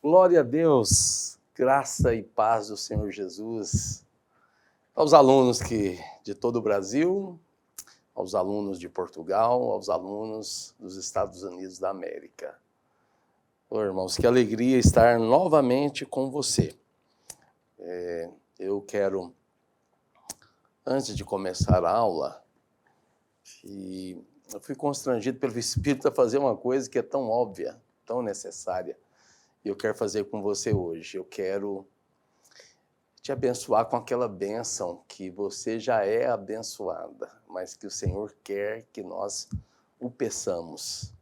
Glória a Deus, graça e paz do Senhor Jesus. Aos alunos de todo o Brasil, aos alunos de Portugal, aos alunos dos Estados Unidos da América. Ô, irmãos, que alegria estar novamente com você. Eu quero, antes de começar a aula, eu fui constrangido pelo Espírito a fazer uma coisa que é tão óbvia, tão necessária, e eu quero fazer com você hoje. Eu quero te abençoar com aquela bênção que você já é abençoada, mas que o Senhor quer que nós o peçamos.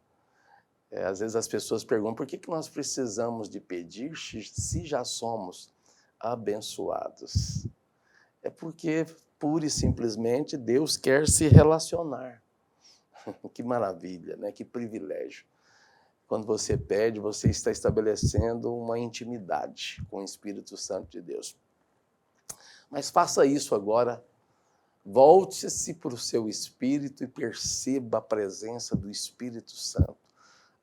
Às vezes as pessoas perguntam por que nós precisamos de pedir se já somos abençoados. É porque, pura e simplesmente, Deus quer se relacionar. Que maravilha, né? Que privilégio. Quando você pede, você está estabelecendo uma intimidade com o Espírito Santo de Deus. Mas faça isso agora, volte-se para o seu espírito e perceba a presença do Espírito Santo,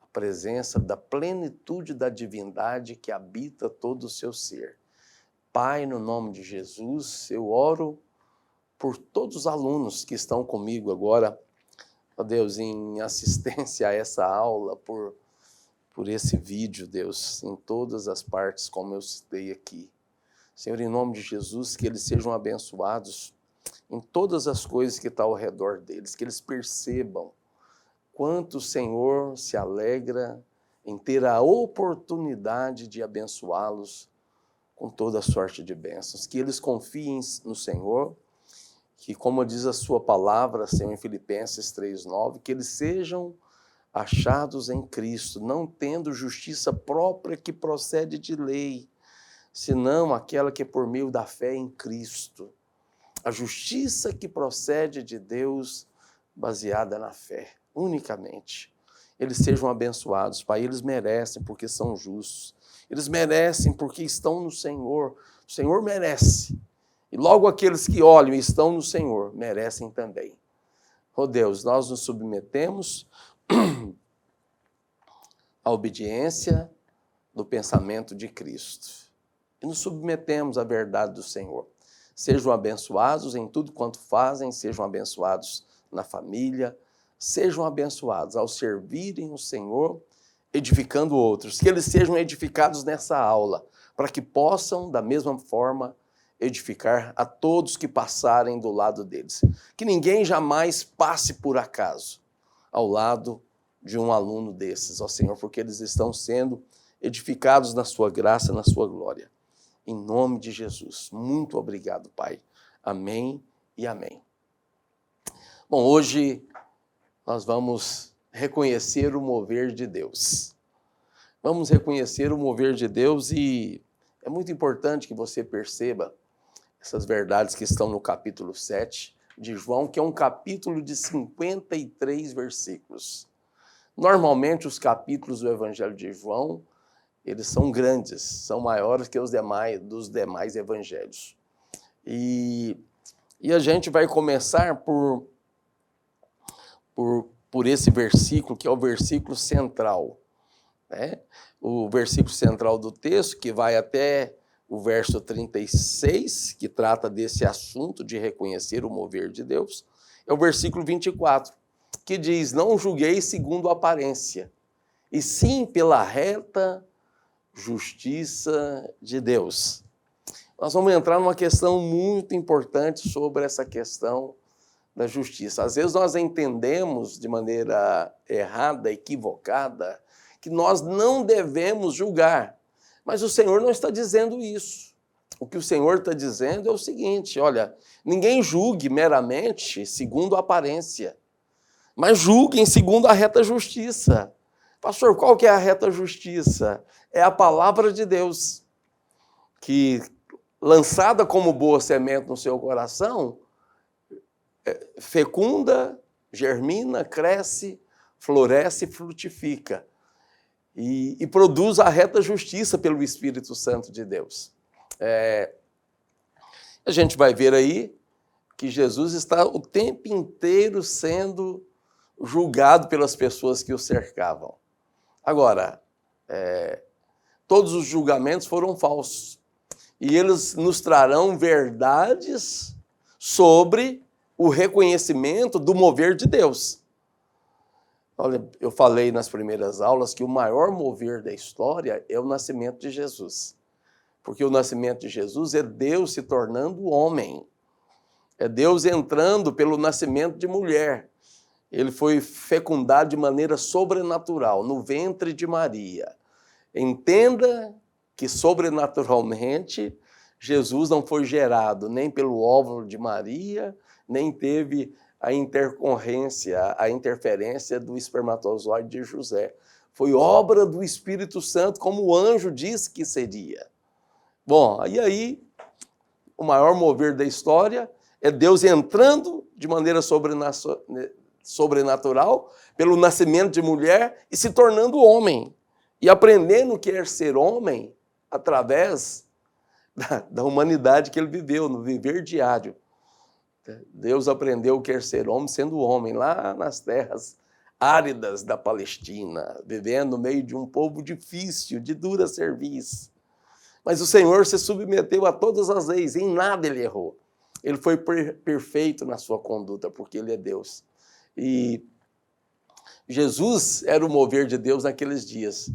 a presença da plenitude da divindade que habita todo o seu ser. Pai, no nome de Jesus, eu oro por todos os alunos que estão comigo agora, ó Deus, em assistência a essa aula, por esse vídeo, Deus, em todas as partes, como eu citei aqui. Senhor, em nome de Jesus, que eles sejam abençoados em todas as coisas que estão ao redor deles, que eles percebam quanto o Senhor se alegra em ter a oportunidade de abençoá-los com toda a sorte de bênçãos. Que eles confiem no Senhor, que, como diz a sua palavra, Senhor, em Filipenses 3:9, que eles sejam achados em Cristo, não tendo justiça própria que procede de lei, senão aquela que é por meio da fé em Cristo. A justiça que procede de Deus, baseada na fé, unicamente. Eles sejam abençoados, Pai, eles merecem porque são justos. Eles merecem porque estão no Senhor. O Senhor merece. E logo aqueles que olham e estão no Senhor, merecem também. Oh Deus, nós nos submetemos à obediência do pensamento de Cristo. E nos submetemos à verdade do Senhor. Sejam abençoados em tudo quanto fazem, sejam abençoados na família, sejam abençoados ao servirem o Senhor, edificando outros. Que eles sejam edificados nessa aula, para que possam, da mesma forma, edificar a todos que passarem do lado deles. Que ninguém jamais passe por acaso ao lado de um aluno desses, ó Senhor, porque eles estão sendo edificados na sua graça, na sua glória. Em nome de Jesus. Muito obrigado, Pai. Amém e amém. Bom, hoje nós vamos reconhecer o mover de Deus. Vamos reconhecer o mover de Deus e é muito importante que você perceba essas verdades que estão no capítulo 7 de João, que é um capítulo de 53 versículos. Normalmente, os capítulos do Evangelho de João, eles são grandes, são maiores que os dos demais evangelhos. E a gente vai começar por esse versículo, que é o versículo central, né? O versículo central do texto, que vai até o verso 36, que trata desse assunto de reconhecer o mover de Deus, é o versículo 24, que diz: não julgueis segundo a aparência, e sim pela reta justiça de Deus. Nós vamos entrar numa questão muito importante sobre essa questão da justiça. Às vezes nós entendemos de maneira errada, equivocada, que nós não devemos julgar. Mas o Senhor não está dizendo isso. O que o Senhor está dizendo é o seguinte: olha, ninguém julgue meramente segundo a aparência, mas julguem segundo a reta justiça. Pastor, qual que é a reta justiça? É a palavra de Deus, que, lançada como boa semente no seu coração, fecunda, germina, cresce, floresce e frutifica. E produz a reta justiça pelo Espírito Santo de Deus. A gente vai ver aí que Jesus está o tempo inteiro sendo julgado pelas pessoas que o cercavam. Agora, todos os julgamentos foram falsos. E eles nos trarão verdades sobre o reconhecimento do mover de Deus. Olha, eu falei nas primeiras aulas que o maior mover da história é o nascimento de Jesus. Porque o nascimento de Jesus é Deus se tornando homem. É Deus entrando pelo nascimento de mulher. Ele foi fecundado de maneira sobrenatural, no ventre de Maria. Entenda que sobrenaturalmente Jesus não foi gerado nem pelo óvulo de Maria, nem teve a interferência do espermatozoide de José. Foi obra do Espírito Santo, como o anjo disse que seria. Bom, e aí, o maior mover da história é Deus entrando de maneira sobrenatural pelo nascimento de mulher e se tornando homem. E aprendendo o que é ser homem através da humanidade que ele viveu, no viver diário. Deus aprendeu o que é ser homem sendo homem, lá nas terras áridas da Palestina, vivendo no meio de um povo difícil, de dura serviço. Mas o Senhor se submeteu a todas as leis, em nada ele errou. Ele foi perfeito na sua conduta, porque ele é Deus. E Jesus era o mover de Deus naqueles dias,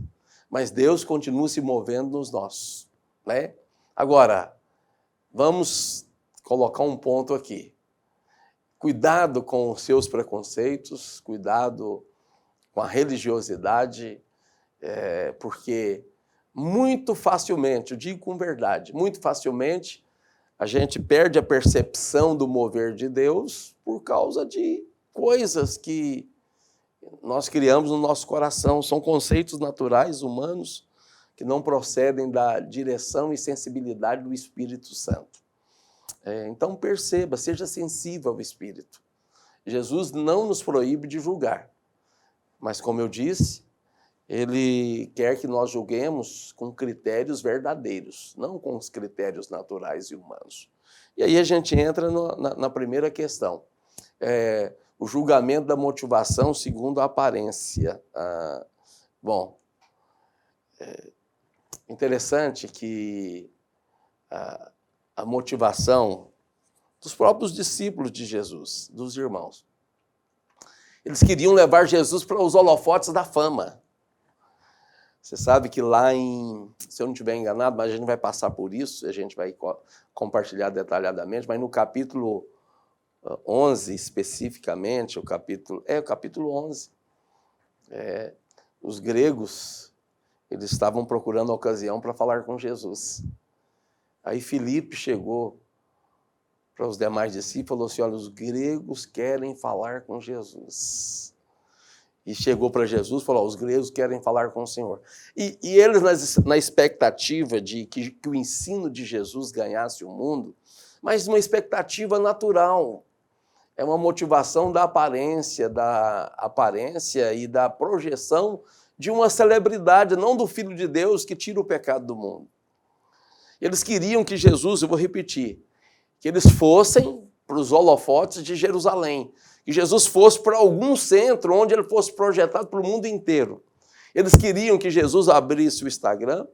mas Deus continua se movendo nos nossos, né? Agora, vamos colocar um ponto aqui. Cuidado com os seus preconceitos, cuidado com a religiosidade, porque muito facilmente, eu digo com verdade, muito facilmente a gente perde a percepção do mover de Deus por causa de coisas que nós criamos no nosso coração. São conceitos naturais, humanos, que não procedem da direção e sensibilidade do Espírito Santo. Então perceba, seja sensível ao Espírito. Jesus não nos proíbe de julgar, mas como eu disse, ele quer que nós julguemos com critérios verdadeiros, não com os critérios naturais e humanos. E aí a gente entra na primeira questão, o julgamento da motivação segundo a aparência. Interessante que a motivação dos próprios discípulos de Jesus, dos irmãos, eles queriam levar Jesus para os holofotes da fama. Você sabe que lá se eu não estiver enganado, mas a gente vai passar por isso, a gente vai compartilhar detalhadamente, mas no capítulo 11, especificamente, o capítulo 11, os gregos, eles estavam procurando a ocasião para falar com Jesus. Aí Filipe chegou para os demais discípulos e falou assim, olha, os gregos querem falar com Jesus. E chegou para Jesus e falou, os gregos querem falar com o Senhor. E eles, na expectativa de que o ensino de Jesus ganhasse o mundo, mas uma expectativa natural. É uma motivação da aparência e da projeção de uma celebridade, não do Filho de Deus que tira o pecado do mundo. Eles queriam que Jesus, eu vou repetir, que eles fossem para os holofotes de Jerusalém, que Jesus fosse para algum centro onde ele fosse projetado para o mundo inteiro. Eles queriam que Jesus abrisse o Instagram,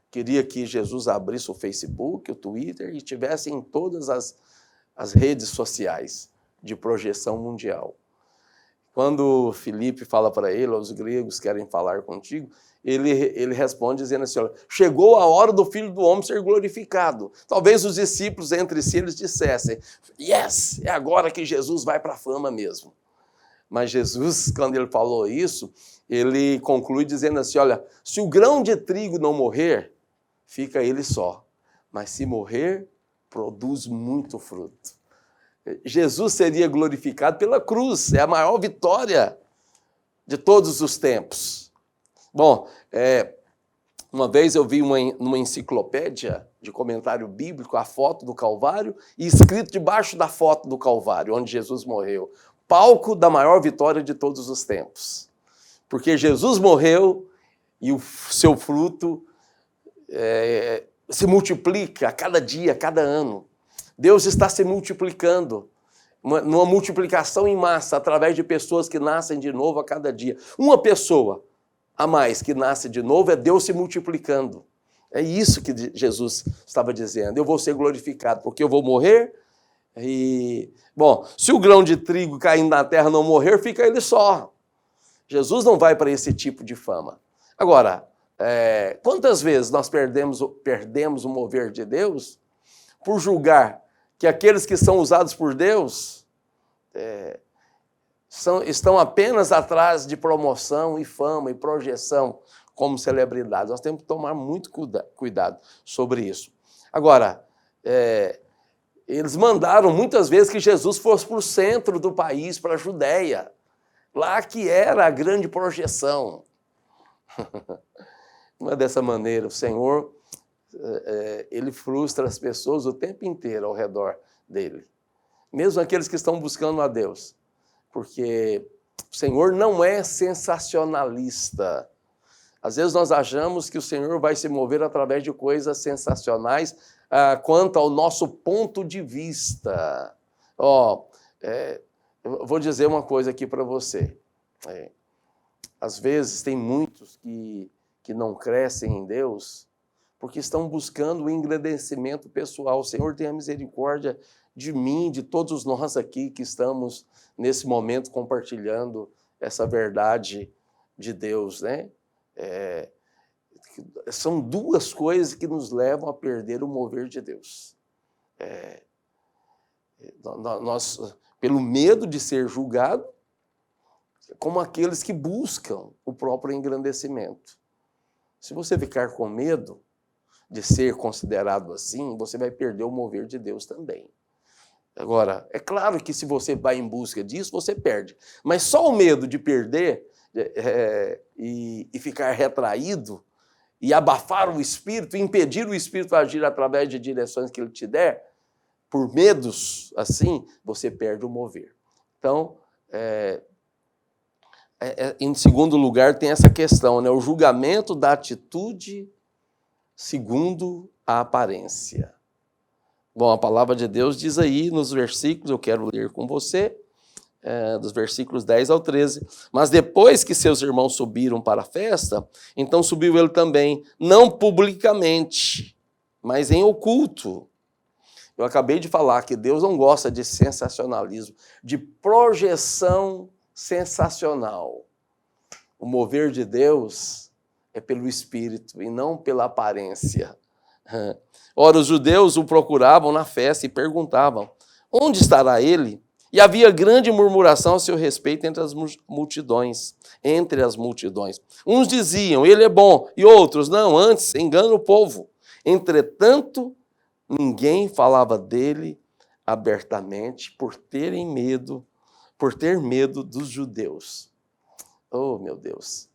queria que Jesus abrisse o Facebook, o Twitter e tivesse em todas as redes sociais de projeção mundial. Quando Filipe fala para ele, os gregos querem falar contigo, ele responde dizendo assim, olha, chegou a hora do Filho do Homem ser glorificado. Talvez os discípulos entre si eles dissessem, yes, é agora que Jesus vai para a fama mesmo. Mas Jesus, quando ele falou isso, ele conclui dizendo assim, olha, se o grão de trigo não morrer, fica ele só. Mas se morrer, produz muito fruto. Jesus seria glorificado pela cruz, é a maior vitória de todos os tempos. Bom, uma vez eu vi numa enciclopédia de comentário bíblico a foto do Calvário e escrito debaixo da foto do Calvário, onde Jesus morreu, palco da maior vitória de todos os tempos. Porque Jesus morreu e o seu fruto se multiplica a cada dia, a cada ano. Deus está se multiplicando, numa multiplicação em massa, através de pessoas que nascem de novo a cada dia. Uma pessoa a mais que nasce de novo é Deus se multiplicando. É isso que Jesus estava dizendo. Eu vou ser glorificado, porque eu vou morrer. Bom, se o grão de trigo caindo na terra não morrer, fica ele só. Jesus não vai para esse tipo de fama. Agora, quantas vezes nós perdemos o mover de Deus por julgar que aqueles que são usados por Deus estão apenas atrás de promoção e fama e projeção como celebridades. Nós temos que tomar muito cuidado sobre isso. Agora, eles mandaram muitas vezes que Jesus fosse para o centro do país, para a Judéia, lá que era a grande projeção. Não é dessa maneira. O Senhor, ele frustra as pessoas o tempo inteiro ao redor dele, mesmo aqueles que estão buscando a Deus, porque o Senhor não é sensacionalista. Às vezes nós achamos que o Senhor vai se mover através de coisas sensacionais quanto ao nosso ponto de vista. Eu vou dizer uma coisa aqui para você. Às vezes tem muitos que não crescem em Deus porque estão buscando o engrandecimento pessoal. O Senhor tenha misericórdia de mim, de todos nós aqui que estamos nesse momento compartilhando essa verdade de Deus, né? São duas coisas que nos levam a perder o mover de Deus. Nós, pelo medo de ser julgado, como aqueles que buscam o próprio engrandecimento. Se você ficar com medo de ser considerado assim, você vai perder o mover de Deus também. Agora, é claro que se você vai em busca disso, você perde. Mas só o medo de perder e ficar retraído e abafar o Espírito, impedir o Espírito a agir através de direções que ele te der, por medos assim, você perde o mover. Então, em segundo lugar, tem essa questão, né? O julgamento da atitude segundo a aparência. Bom, a palavra de Deus diz aí nos versículos, eu quero ler com você, dos versículos 10 ao 13. Mas depois que seus irmãos subiram para a festa, então subiu ele também, não publicamente, mas em oculto. Eu acabei de falar que Deus não gosta de sensacionalismo, de projeção sensacional. O mover de Deus é pelo Espírito e não pela aparência. Ora, os judeus o procuravam na festa e perguntavam, onde estará ele? E havia grande murmuração a seu respeito entre as multidões. Uns diziam, ele é bom, e outros, não, antes engana o povo. Entretanto, ninguém falava dele abertamente por ter medo dos judeus. Oh, meu Deus!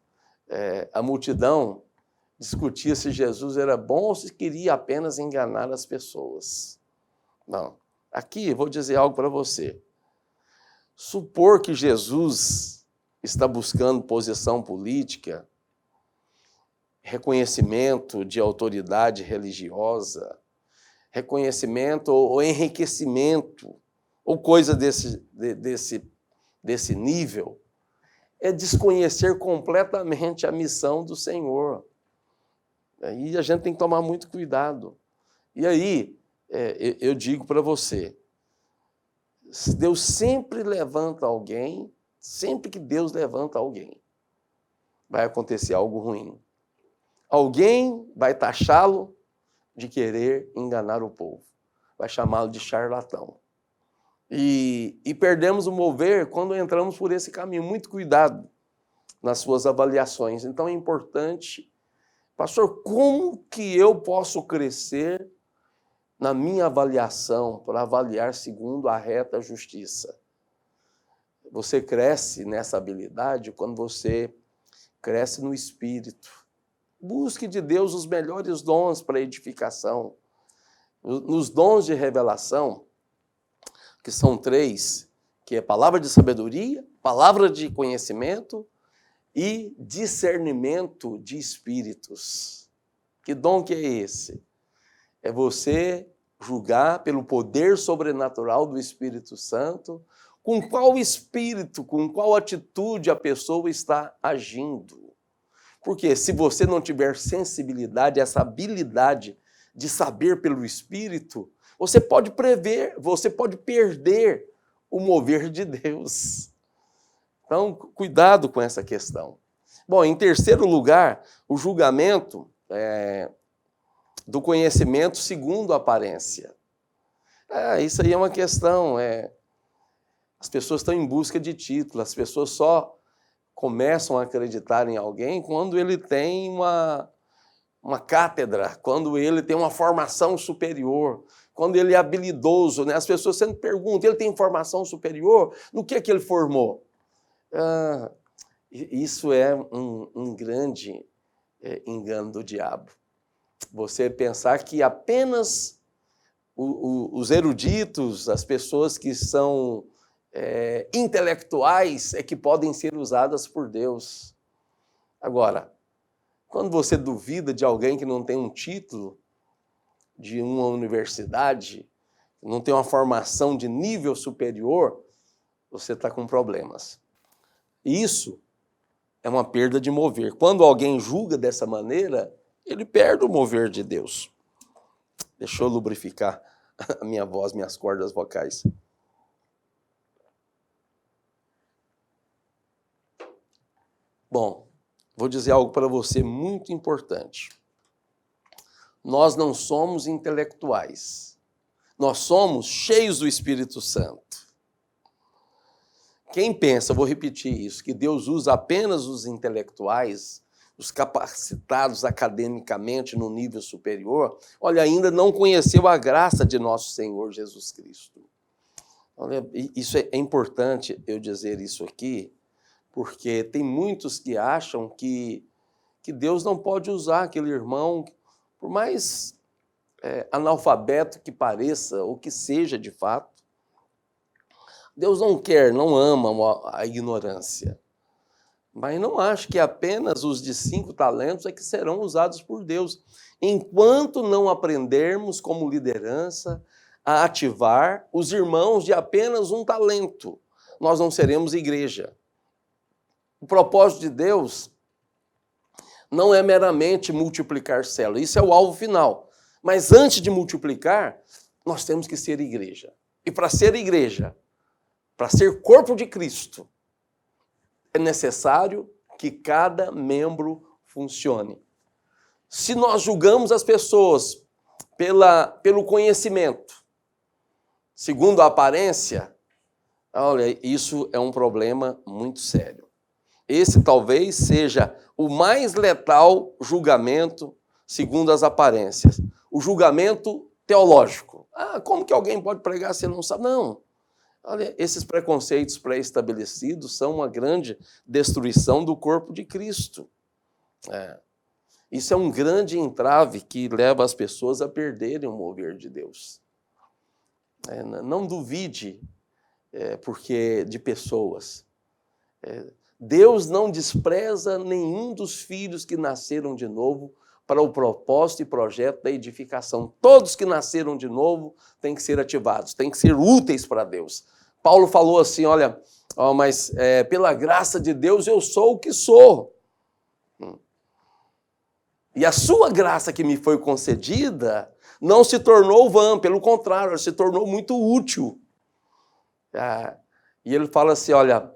A multidão discutia se Jesus era bom ou se queria apenas enganar as pessoas. Não. Aqui eu vou dizer algo para você. Supor que Jesus está buscando posição política, reconhecimento de autoridade religiosa, reconhecimento ou enriquecimento, ou coisa desse nível, é desconhecer completamente a missão do Senhor. Aí a gente tem que tomar muito cuidado. E aí, eu digo para você, Deus sempre levanta alguém, sempre que Deus levanta alguém, vai acontecer algo ruim. Alguém vai taxá-lo de querer enganar o povo, vai chamá-lo de charlatão. E perdemos o mover quando entramos por esse caminho. Muito cuidado nas suas avaliações. Então é importante, pastor, como que eu posso crescer na minha avaliação para avaliar segundo a reta justiça? Você cresce nessa habilidade quando você cresce no Espírito. Busque de Deus os melhores dons para edificação. Nos dons de revelação, que são 3, que é palavra de sabedoria, palavra de conhecimento e discernimento de espíritos. Que dom que é esse? É você julgar pelo poder sobrenatural do Espírito Santo com qual espírito, com qual atitude a pessoa está agindo. Porque se você não tiver sensibilidade, essa habilidade de saber pelo Espírito, você pode prever, você pode perder o mover de Deus. Então, cuidado com essa questão. Bom, em terceiro lugar, o julgamento do conhecimento segundo a aparência. Isso aí é uma questão. As pessoas estão em busca de título, as pessoas só começam a acreditar em alguém quando ele tem uma cátedra, quando ele tem uma formação superior, quando ele é habilidoso, né? As pessoas sempre perguntam, ele tem formação superior? No que ele formou? Isso é um grande engano do diabo. Você pensar que apenas os eruditos, as pessoas que são intelectuais é que podem ser usadas por Deus. Agora, quando você duvida de alguém que não tem um título de uma universidade, não tem uma formação de nível superior, você está com problemas. Isso é uma perda de mover. Quando alguém julga dessa maneira, ele perde o mover de Deus. Deixa eu lubrificar a minha voz, minhas cordas vocais. Bom, vou dizer algo para você muito importante. Nós não somos intelectuais. Nós somos cheios do Espírito Santo. Quem pensa, vou repetir isso, que Deus usa apenas os intelectuais, os capacitados academicamente no nível superior, olha, ainda não conheceu a graça de nosso Senhor Jesus Cristo. Olha, isso é importante eu dizer isso aqui, porque tem muitos que acham que Deus não pode usar aquele irmão, por mais analfabeto que pareça, ou que seja de fato. Deus não quer, não ama a ignorância. Mas não acho que apenas os de 5 talentos é que serão usados por Deus. Enquanto não aprendermos como liderança a ativar os irmãos de apenas 1 talento, nós não seremos igreja. O propósito de Deus não é meramente multiplicar células. Isso é o alvo final. Mas antes de multiplicar, nós temos que ser igreja. E para ser igreja, para ser corpo de Cristo, é necessário que cada membro funcione. Se nós julgamos as pessoas pelo conhecimento, segundo a aparência, olha, isso é um problema muito sério. Esse talvez seja o mais letal julgamento segundo as aparências. O julgamento teológico. Como que alguém pode pregar se não sabe? Não. Olha, esses preconceitos pré-estabelecidos são uma grande destruição do corpo de Cristo. Isso é um grande entrave que leva as pessoas a perderem o mover de Deus. Não duvide porque de pessoas. Deus não despreza nenhum dos filhos que nasceram de novo para o propósito e projeto da edificação. Todos que nasceram de novo têm que ser ativados, têm que ser úteis para Deus. Paulo falou assim, olha, mas pela graça de Deus eu sou o que sou. E a sua graça que me foi concedida não se tornou vã, pelo contrário, ela se tornou muito útil. E ele fala assim, olha,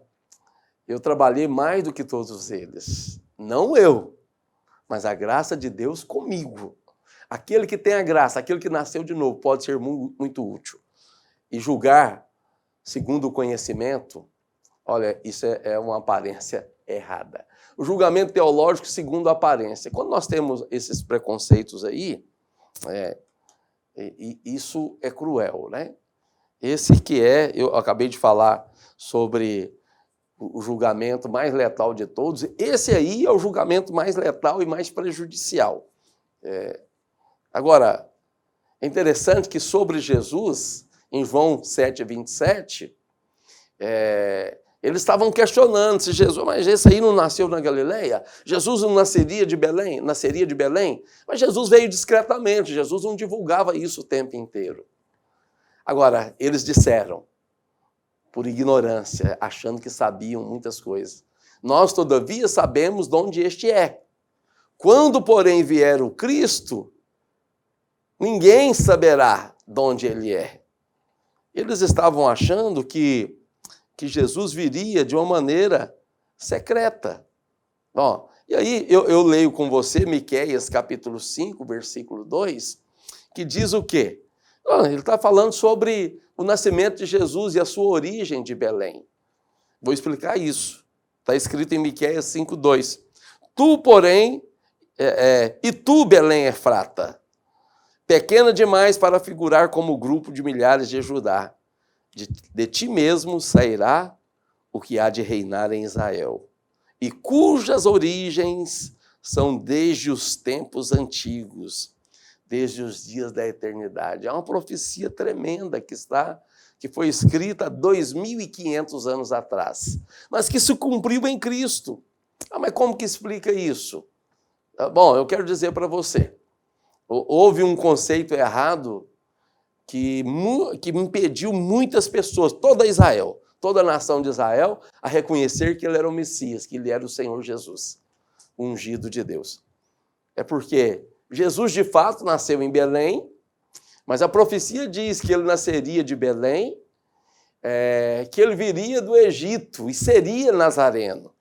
eu trabalhei mais do que todos eles. Não eu, mas a graça de Deus comigo. Aquele que tem a graça, aquele que nasceu de novo, pode ser muito útil. E julgar segundo o conhecimento, olha, isso é uma aparência errada. O julgamento teológico segundo a aparência. Quando nós temos esses preconceitos aí, isso é cruel, né? Esse que eu acabei de falar sobre o julgamento mais letal de todos, esse aí é o julgamento mais letal e mais prejudicial. Agora, é interessante que sobre Jesus, em João 7:27, eles estavam questionando se Jesus, mas esse aí não nasceu na Galileia? Jesus não nasceria de Belém? Mas Jesus veio discretamente, Jesus não divulgava isso o tempo inteiro. Agora, eles disseram, por ignorância, achando que sabiam muitas coisas, nós, todavia, sabemos de onde este é. Quando, porém, vier o Cristo, ninguém saberá de onde ele é. Eles estavam achando que Jesus viria de uma maneira secreta. Ó, e aí eu leio com você Miqueias capítulo 5, versículo 2, que diz o quê? Ele está falando sobre o nascimento de Jesus e a sua origem de Belém. Vou explicar isso. Está escrito em Miqueias 5, 2. Tu, porém, e tu, Belém Efrata, pequena demais para figurar como grupo de milhares de Judá. De ti mesmo sairá o que há de reinar em Israel, e cujas origens são desde os tempos antigos, desde os dias da eternidade. É uma profecia tremenda que foi escrita há 2.500 anos atrás, mas que se cumpriu em Cristo. Mas como que explica isso? Bom, eu quero dizer para você, houve um conceito errado que impediu muitas pessoas, toda Israel, toda a nação de Israel, a reconhecer que ele era o Messias, que ele era o Senhor Jesus, o ungido de Deus. É porque Jesus, de fato, nasceu em Belém, mas a profecia diz que ele nasceria de Belém, que ele viria do Egito e seria nazareno.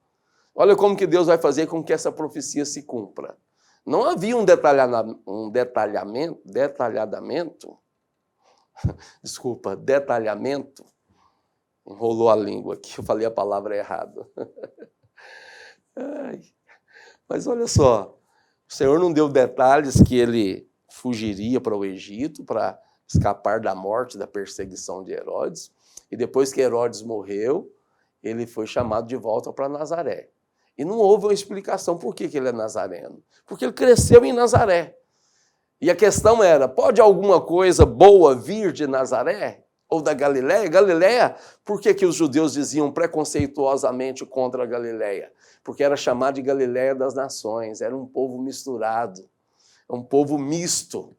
Olha como que Deus vai fazer com que essa profecia se cumpra. Não havia um detalhamento, enrolou a língua aqui, eu falei a palavra errada. Mas olha só, o Senhor não deu detalhes que ele fugiria para o Egito para escapar da morte, da perseguição de Herodes, e depois que Herodes morreu, ele foi chamado de volta para Nazaré. E não houve uma explicação por que ele é nazareno. Porque ele cresceu em Nazaré. E a questão era, pode alguma coisa boa vir de Nazaré? Ou da Galileia? Galileia, por que os judeus diziam preconceituosamente contra a Galileia? Porque era chamado de Galileia das nações, era um povo misturado, um povo misto.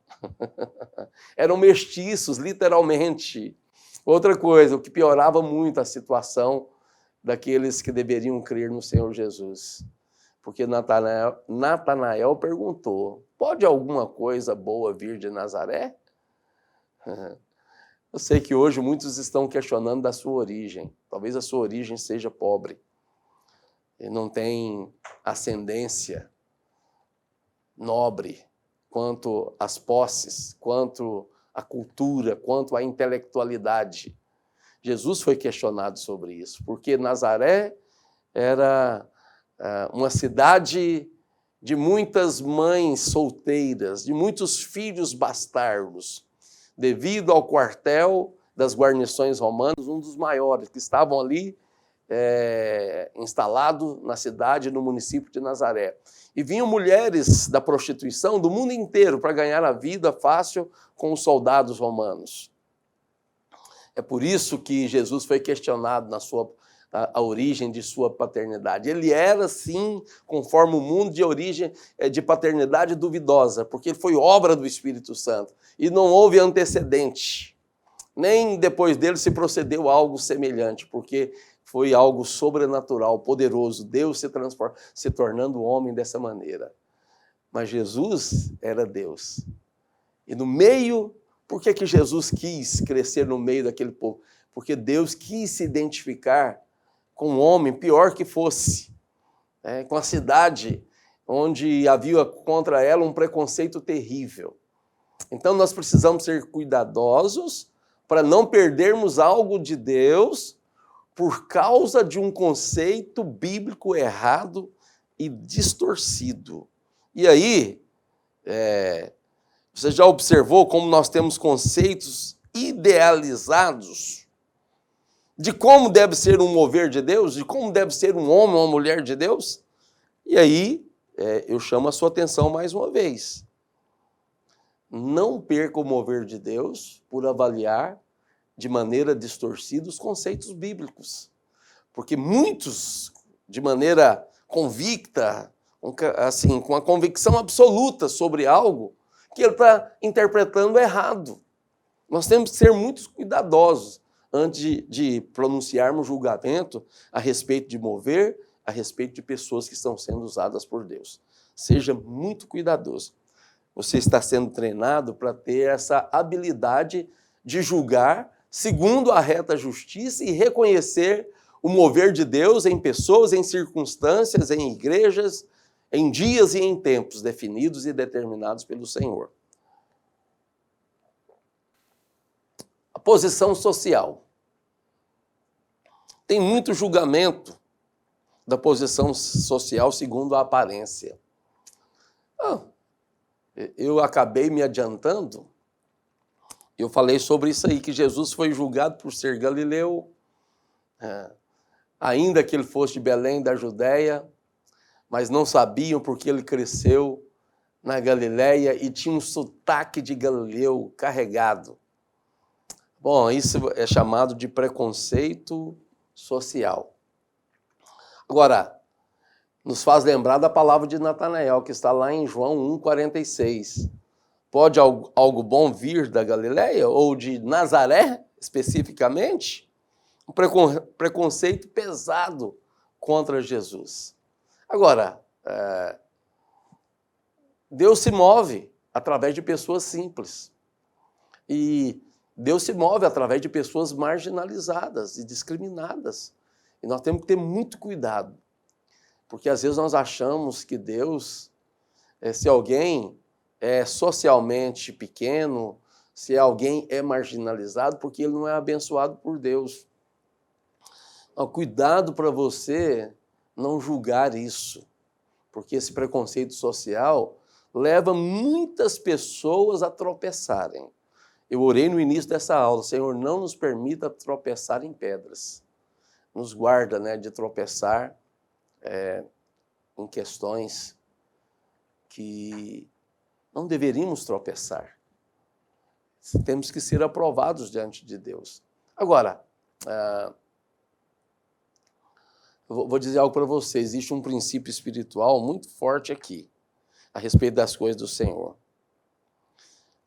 Eram mestiços, literalmente. Outra coisa, o que piorava muito a situação daqueles que deveriam crer no Senhor Jesus. Porque Natanael perguntou, pode alguma coisa boa vir de Nazaré? Eu sei que hoje muitos estão questionando da sua origem. Talvez a sua origem seja pobre. E não tem ascendência nobre quanto às posses, quanto à cultura, quanto à intelectualidade. Jesus foi questionado sobre isso, porque Nazaré era uma cidade de muitas mães solteiras, de muitos filhos bastardos, devido ao quartel das guarnições romanas, um dos maiores, que estavam ali instalado na cidade, no município de Nazaré. E vinham mulheres da prostituição do mundo inteiro para ganhar a vida fácil com os soldados romanos. É por isso que Jesus foi questionado na a origem de sua paternidade. Ele era, sim, conforme o mundo, de origem de paternidade duvidosa, porque foi obra do Espírito Santo. E não houve antecedente. Nem depois dele se procedeu algo semelhante, porque foi algo sobrenatural, poderoso. Deus se tornando homem dessa maneira. Mas Jesus era Deus. E no meio... Por que Jesus quis crescer no meio daquele povo? Porque Deus quis se identificar com um homem, pior que fosse, com a cidade onde havia contra ela um preconceito terrível. Então nós precisamos ser cuidadosos para não perdermos algo de Deus por causa de um conceito bíblico errado e distorcido. E aí, você já observou como nós temos conceitos idealizados de como deve ser um mover de Deus, de como deve ser um homem ou uma mulher de Deus? E aí, eu chamo a sua atenção mais uma vez. Não perca o mover de Deus por avaliar de maneira distorcida os conceitos bíblicos. Porque muitos, de maneira convicta, assim, com a convicção absoluta sobre algo, que ele está interpretando errado. Nós temos que ser muito cuidadosos antes de pronunciarmos julgamento a respeito de mover, a respeito de pessoas que estão sendo usadas por Deus. Seja muito cuidadoso. Você está sendo treinado para ter essa habilidade de julgar segundo a reta justiça e reconhecer o mover de Deus em pessoas, em circunstâncias, em igrejas, em dias e em tempos definidos e determinados pelo Senhor. A posição social. Tem muito julgamento da posição social segundo a aparência. Eu acabei me adiantando. Eu falei sobre isso aí, que Jesus foi julgado por ser galileu, ainda que ele fosse de Belém da Judéia, mas não sabiam porque ele cresceu na Galileia e tinha um sotaque de galileu carregado. Bom, isso é chamado de preconceito social. Agora, nos faz lembrar da palavra de Natanael, que está lá em João 1,46. Pode algo bom vir da Galileia ou de Nazaré, especificamente? Um preconceito pesado contra Jesus. Agora, Deus se move através de pessoas simples. E Deus se move através de pessoas marginalizadas e discriminadas. E nós temos que ter muito cuidado. Porque às vezes nós achamos que Deus, se alguém é socialmente pequeno, se alguém é marginalizado, porque ele não é abençoado por Deus. Então, cuidado para você não julgar isso, porque esse preconceito social leva muitas pessoas a tropeçarem. Eu orei no início dessa aula, Senhor, não nos permita tropeçar em pedras. Nos guarda, de tropeçar em questões que não deveríamos tropeçar. Temos que ser aprovados diante de Deus. Agora, vou dizer algo para vocês. Existe um princípio espiritual muito forte aqui, a respeito das coisas do Senhor.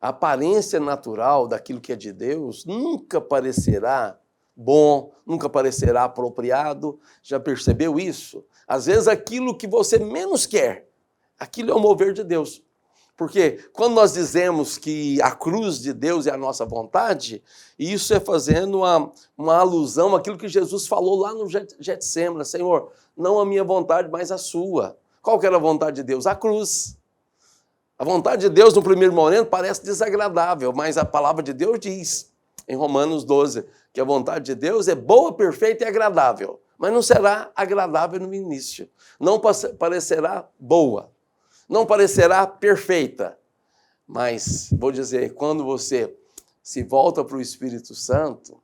A aparência natural daquilo que é de Deus nunca parecerá bom, nunca parecerá apropriado. Já percebeu isso? Às vezes aquilo que você menos quer, aquilo é o mover de Deus. Porque quando nós dizemos que a cruz de Deus é a nossa vontade, isso é fazendo uma alusão àquilo que Jesus falou lá no Getsêmani. Senhor, não a minha vontade, mas a sua. Qual que era a vontade de Deus? A cruz. A vontade de Deus, no primeiro momento, parece desagradável, mas a palavra de Deus diz, em Romanos 12, que a vontade de Deus é boa, perfeita e agradável, mas não será agradável no início. Não parecerá boa, não parecerá perfeita, mas, vou dizer, quando você se volta para o Espírito Santo,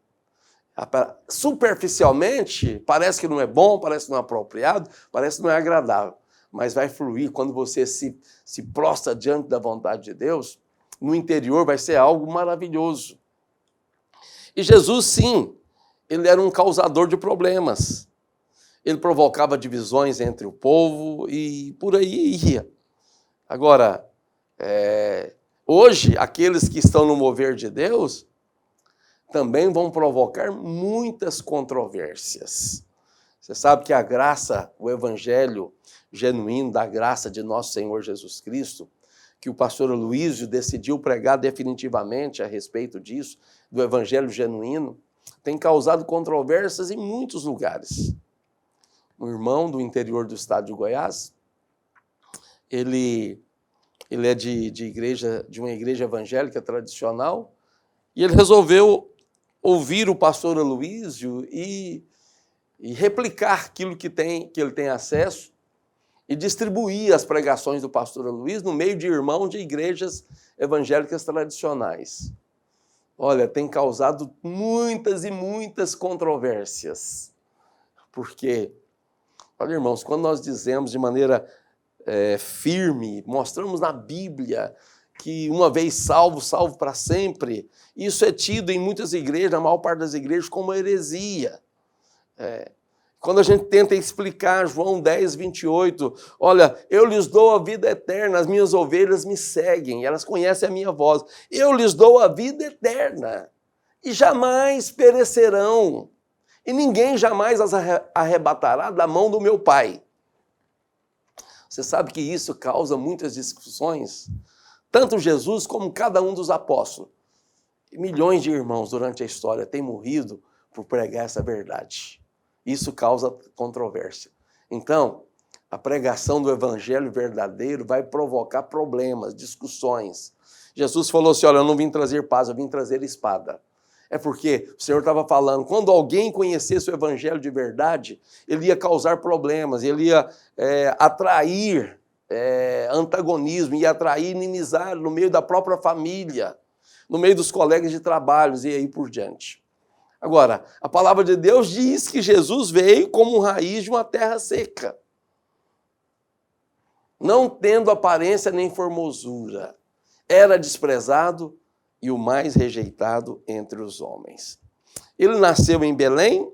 superficialmente, parece que não é bom, parece que não é apropriado, parece que não é agradável. Mas vai fluir quando você se prostra diante da vontade de Deus, no interior vai ser algo maravilhoso. E Jesus, sim, ele era um causador de problemas. Ele provocava divisões entre o povo e por aí ia. Agora, hoje, aqueles que estão no mover de Deus também vão provocar muitas controvérsias. Você sabe que a graça, o evangelho genuíno da graça de nosso Senhor Jesus Cristo, que o pastor Aloísio decidiu pregar definitivamente a respeito disso, do evangelho genuíno, tem causado controvérsias em muitos lugares. Um irmão do interior do estado de Goiás, ele é de uma igreja evangélica tradicional, e ele resolveu ouvir o pastor Aloísio e replicar aquilo que ele tem acesso e distribuir as pregações do pastor Aloísio no meio de irmãos de igrejas evangélicas tradicionais. Olha, tem causado muitas e muitas controvérsias. Porque, olha, irmãos, quando nós dizemos de maneira firme, mostramos na Bíblia que uma vez salvo, salvo para sempre, isso é tido em muitas igrejas, na maior parte das igrejas, como heresia. Quando a gente tenta explicar João 10, 28, olha, eu lhes dou a vida eterna, as minhas ovelhas me seguem, elas conhecem a minha voz. Eu lhes dou a vida eterna e jamais perecerão, e ninguém jamais as arrebatará da mão do meu Pai. Você sabe que isso causa muitas discussões? Tanto Jesus como cada um dos apóstolos. E milhões de irmãos durante a história têm morrido por pregar essa verdade. Isso causa controvérsia. Então, a pregação do evangelho verdadeiro vai provocar problemas, discussões. Jesus falou assim, olha, eu não vim trazer paz, eu vim trazer espada. É porque o Senhor estava falando, quando alguém conhecesse o evangelho de verdade, ele ia causar problemas, ele ia atrair antagonismo, ia atrair inimizade no meio da própria família, no meio dos colegas de trabalho e aí por diante. Agora, a palavra de Deus diz que Jesus veio como raiz de uma terra seca, não tendo aparência nem formosura, era desprezado e o mais rejeitado entre os homens. Ele nasceu em Belém,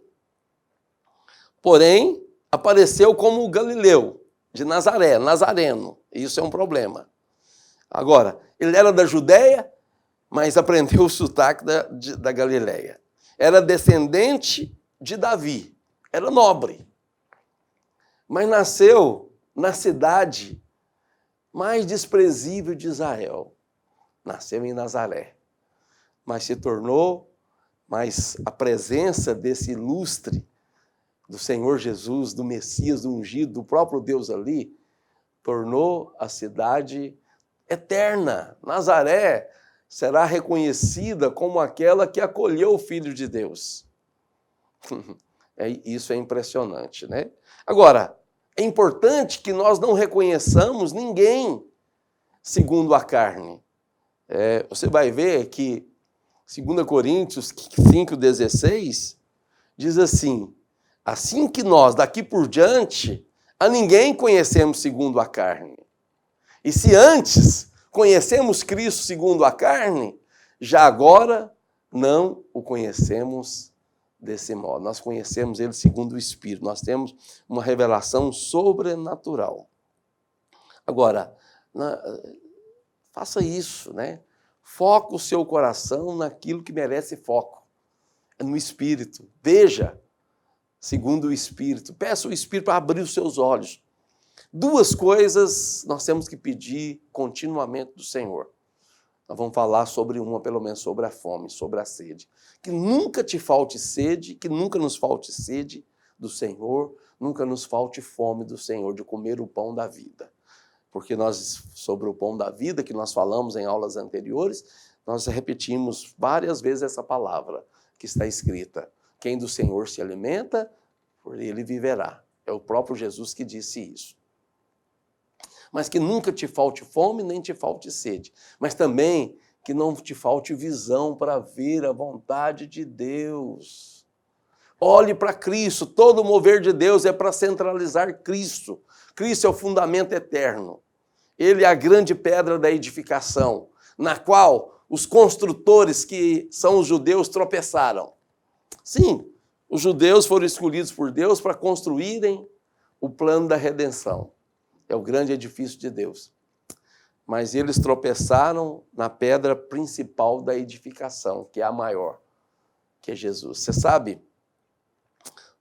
porém apareceu como Galileu, de Nazaré, nazareno. Isso é um problema. Agora, ele era da Judéia, mas aprendeu o sotaque da Galileia. Era descendente de Davi, era nobre, mas nasceu na cidade mais desprezível de Israel. Nasceu em Nazaré, mas se tornou, mas a presença desse ilustre do Senhor Jesus, do Messias, do ungido, do próprio Deus ali, tornou a cidade eterna. Nazaré será reconhecida como aquela que acolheu o Filho de Deus. Isso é impressionante, né? Agora, é importante que nós não reconheçamos ninguém segundo a carne. Você vai ver que 2 Coríntios 5,16 diz assim que nós, daqui por diante, a ninguém conhecemos segundo a carne. E se antes conhecemos Cristo segundo a carne, já agora não o conhecemos desse modo. Nós conhecemos Ele segundo o Espírito. Nós temos uma revelação sobrenatural. Agora, faça isso, né? Foca o seu coração naquilo que merece foco. É no Espírito. Veja, segundo o Espírito. Peça ao Espírito para abrir os seus olhos. Duas coisas nós temos que pedir continuamente do Senhor. Nós vamos falar sobre uma, pelo menos sobre a fome, sobre a sede. Que nunca te falte sede, que nunca nos falte sede do Senhor, nunca nos falte fome do Senhor, de comer o pão da vida. Porque nós, sobre o pão da vida, que nós falamos em aulas anteriores, nós repetimos várias vezes essa palavra que está escrita. Quem do Senhor se alimenta, por ele viverá. É o próprio Jesus que disse isso. Mas que nunca te falte fome, nem te falte sede. Mas também que não te falte visão para ver a vontade de Deus. Olhe para Cristo. Todo o mover de Deus é para centralizar Cristo. Cristo é o fundamento eterno. Ele é a grande pedra da edificação, na qual os construtores, que são os judeus, tropeçaram. Sim, os judeus foram escolhidos por Deus para construírem o plano da redenção. É o grande edifício de Deus. Mas eles tropeçaram na pedra principal da edificação, que é a maior, que é Jesus. Você sabe,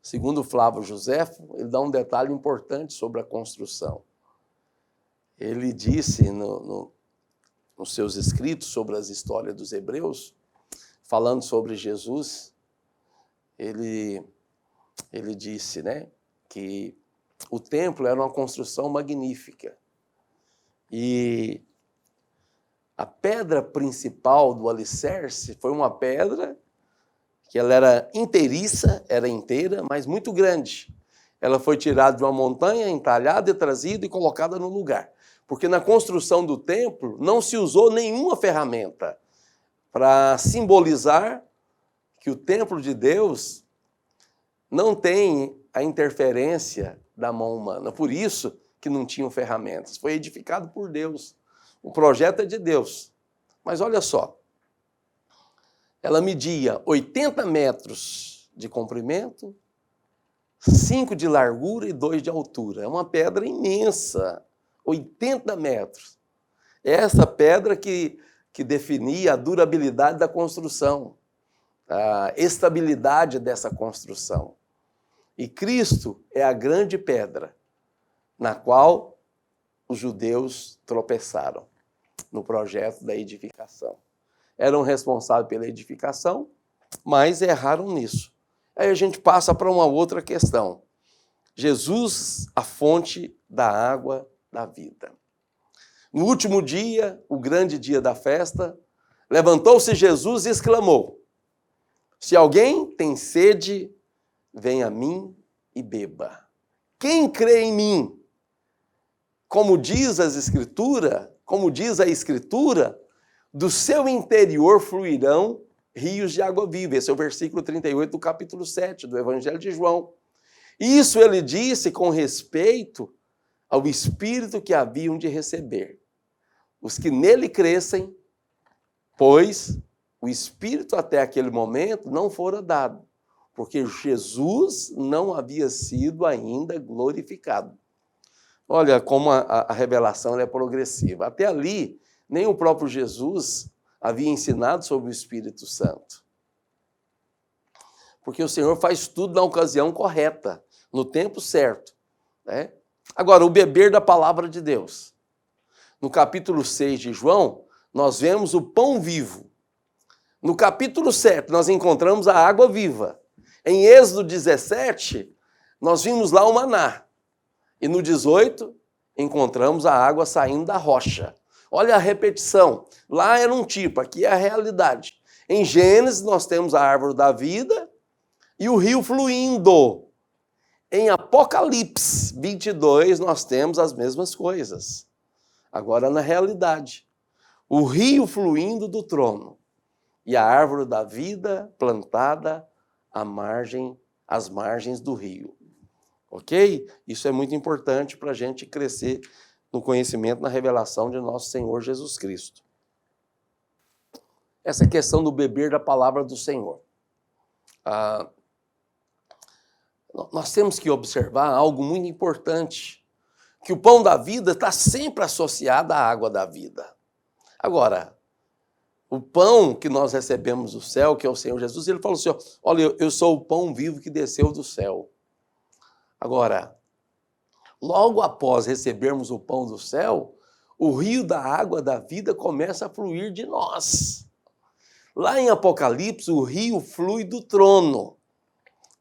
segundo Flávio Joséfo, ele dá um detalhe importante sobre a construção. Ele disse nos seus escritos sobre as histórias dos hebreus, falando sobre Jesus, ele disse, né, que o templo era uma construção magnífica. E a pedra principal do alicerce foi uma pedra que ela era inteiriça, era inteira, mas muito grande. Ela foi tirada de uma montanha, entalhada e trazida e colocada no lugar. Porque na construção do templo não se usou nenhuma ferramenta para simbolizar que o templo de Deus não tem a interferência da mão humana. Por isso que não tinham ferramentas. Foi edificado por Deus. O projeto é de Deus. Mas olha só, ela media 80 metros de comprimento, 5 de largura e 2 de altura. É uma pedra imensa, 80 metros. É essa pedra que definia a durabilidade da construção, a estabilidade dessa construção. E Cristo é a grande pedra, na qual os judeus tropeçaram no projeto da edificação. Eram responsáveis pela edificação, mas erraram nisso. Aí a gente passa para uma outra questão. Jesus, a fonte da água da vida. No último dia, o grande dia da festa, levantou-se Jesus e exclamou: se alguém tem sede, venha a mim e beba. Quem crê em mim, como diz a Escritura, do seu interior fluirão rios de água viva. Esse é o versículo 38 do capítulo 7 do Evangelho de João. Isso ele disse com respeito ao Espírito que haviam de receber. Os que nele crescem, pois o Espírito até aquele momento não fora dado, porque Jesus não havia sido ainda glorificado. Olha como a revelação é progressiva. Até ali, nem o próprio Jesus havia ensinado sobre o Espírito Santo. Porque o Senhor faz tudo na ocasião correta, no tempo certo, né? Agora, o beber da palavra de Deus. No capítulo 6 de João, nós vemos o pão vivo. No capítulo 7, nós encontramos a água viva. Em Êxodo 17, nós vimos lá o maná. E no 18, encontramos a água saindo da rocha. Olha a repetição. Lá era um tipo, aqui é a realidade. Em Gênesis, nós temos a árvore da vida e o rio fluindo. Em Apocalipse 22, nós temos as mesmas coisas. Agora, na realidade, o rio fluindo do trono e a árvore da vida plantada às margens do rio. Ok? Isso é muito importante para a gente crescer no conhecimento, na revelação de nosso Senhor Jesus Cristo. Essa questão do beber da palavra do Senhor. Nós temos que observar algo muito importante, que o pão da vida está sempre associado à água da vida. Agora, o pão que nós recebemos do céu, que é o Senhor Jesus, ele falou assim, olha, eu sou o pão vivo que desceu do céu. Agora, logo após recebermos o pão do céu, o rio da água da vida começa a fluir de nós. Lá em Apocalipse, o rio flui do trono.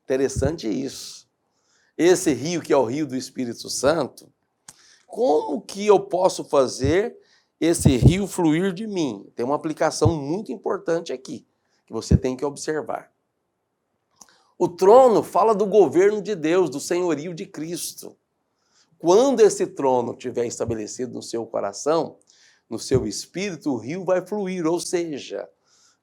Interessante isso. Esse rio que é o rio do Espírito Santo, como que eu posso fazer esse rio fluir de mim? Tem uma aplicação muito importante aqui, que você tem que observar. O trono fala do governo de Deus, do senhorio de Cristo. Quando esse trono estiver estabelecido no seu coração, no seu espírito, o rio vai fluir. Ou seja,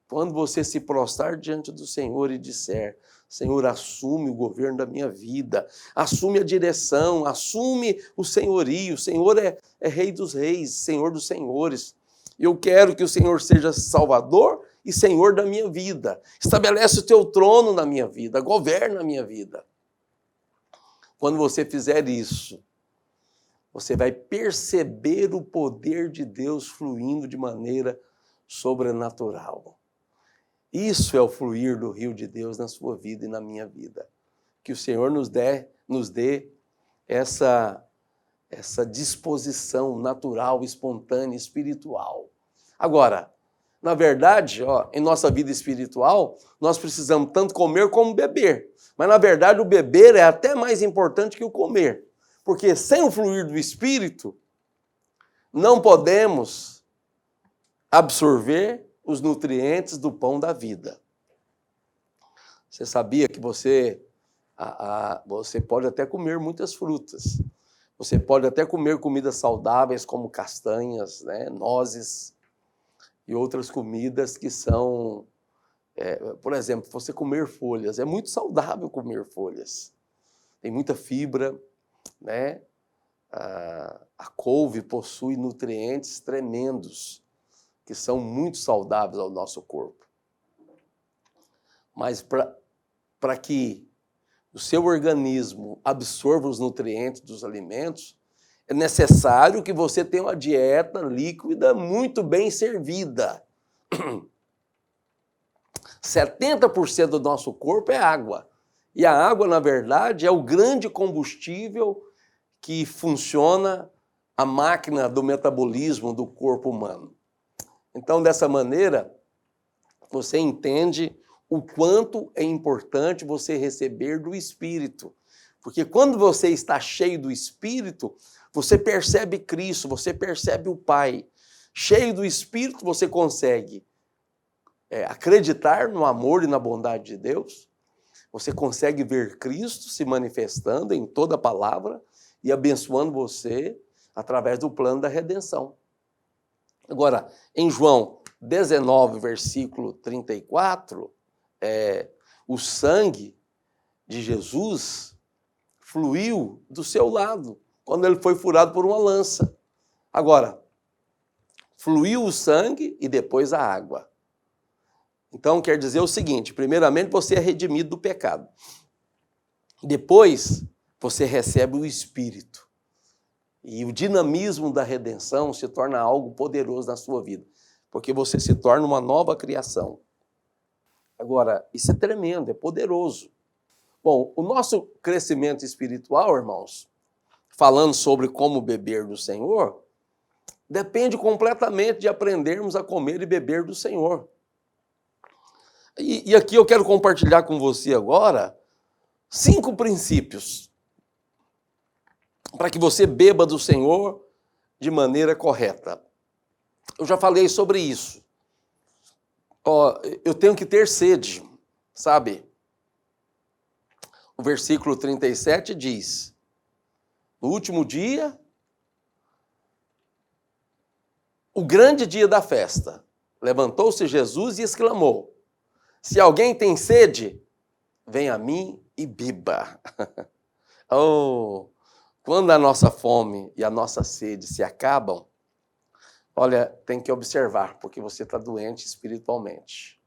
quando você se prostrar diante do Senhor e disser, Senhor, assume o governo da minha vida, assume a direção, assume o senhorio. O Senhor é Rei dos Reis, Senhor dos Senhores. Eu quero que o Senhor seja Salvador e Senhor da minha vida. Estabelece o teu trono na minha vida, governa a minha vida. Quando você fizer isso, você vai perceber o poder de Deus fluindo de maneira sobrenatural. Isso é o fluir do rio de Deus na sua vida e na minha vida. Que o Senhor nos dê essa disposição natural, espontânea, espiritual. Agora, na verdade, em nossa vida espiritual, nós precisamos tanto comer como beber. Mas, na verdade, o beber é até mais importante que o comer. Porque sem o fluir do Espírito, não podemos absorver os nutrientes do pão da vida. Você sabia que você pode até comer muitas frutas. Você pode até comer comidas saudáveis como castanhas, né, nozes e outras comidas que são, por exemplo, você comer folhas. É muito saudável comer folhas. Tem muita fibra, né? A couve possui nutrientes tremendos que são muito saudáveis ao nosso corpo. Mas para que o seu organismo absorva os nutrientes dos alimentos, é necessário que você tenha uma dieta líquida muito bem servida. 70% do nosso corpo é água. E a água, na verdade, é o grande combustível que funciona a máquina do metabolismo do corpo humano. Então, dessa maneira, você entende o quanto é importante você receber do Espírito. Porque quando você está cheio do Espírito, você percebe Cristo, você percebe o Pai. Cheio do Espírito, você consegue acreditar no amor e na bondade de Deus. Você consegue ver Cristo se manifestando em toda a palavra e abençoando você através do plano da redenção. Agora, em João 19, versículo 34, o sangue de Jesus fluiu do seu lado, quando ele foi furado por uma lança. Agora, fluiu o sangue e depois a água. Então, quer dizer o seguinte, primeiramente, você é redimido do pecado. Depois, você recebe o Espírito. E o dinamismo da redenção se torna algo poderoso na sua vida, porque você se torna uma nova criação. Agora, isso é tremendo, é poderoso. Bom, o nosso crescimento espiritual, irmãos, falando sobre como beber do Senhor, depende completamente de aprendermos a comer e beber do Senhor. E aqui eu quero compartilhar com você agora 5 princípios para que você beba do Senhor de maneira correta. Eu já falei sobre isso. Eu tenho que ter sede, sabe? O versículo 37 diz: no último dia, o grande dia da festa, levantou-se Jesus e exclamou: se alguém tem sede, vem a mim e beba. Oh, quando a nossa fome e a nossa sede se acabam, olha, tem que observar, porque você está doente espiritualmente.